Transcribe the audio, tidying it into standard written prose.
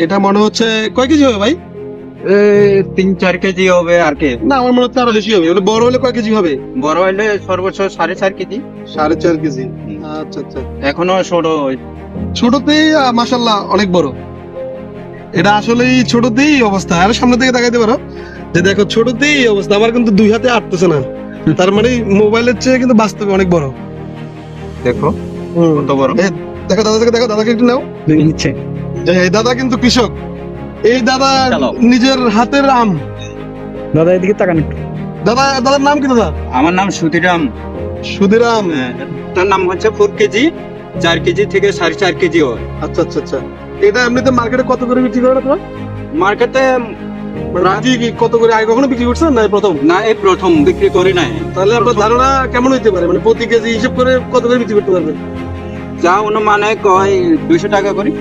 এটা মনে হচ্ছে কয় কেজি হবে ভাই? 3-4 কেজি হবে আর কি। না আমার মনে হচ্ছে আরো বেশি হবে। বড় হলে কয় কেজি হবে? বড় হলে সর্বোচ্চ 4.5 কেজি। 4.5 কেজি। আচ্ছা আচ্ছা। এখনো ছোট। ছোটতেই মাশাল্লাহ অনেক বড়। এটা আসলেই ছোটতেই এই অবস্থা। আর সামনে থেকে তাকাইতে পারো যে দেখো ছোটতেই এই অবস্থা। আমার কিন্তু 2 হাতে আটতেছে না। তার মানে মোবাইলের চেয়ে কিন্তু বাস্তবে অনেক বড়। দেখো কত বড়। দেখো দাদাকে একটু নাও। নিচ্ছে এই দাদা কিন্তু কৃষক। এই দাদা চালাও। নিজের হাতের আম। দাদা এদিকে তাকান একটু। দাদার নাম কি দাদা? আমার নাম সুধিরাম। সুধীরাম। তার নাম হচ্ছে 4 কেজি। 4 কেজি থেকে 4.5 কেজি হয়। আচ্ছা আচ্ছা আচ্ছা। এটা এমনিতে মার্কেটে কত করে বিক্রি করে আপনারা? মার্কেটে কি কত করে আগে কখনো বিক্রি করছেন না এই প্রথম? না, এই প্রথম বিক্রি করি নাই। তাহলে আপনার ধারণা কেমন হইতে পারে? মানে প্রতি কেজি হিসেব করে কত করে বিক্রি করতে পারবেন? যা অনুমানে কয় 200 টাকা করি।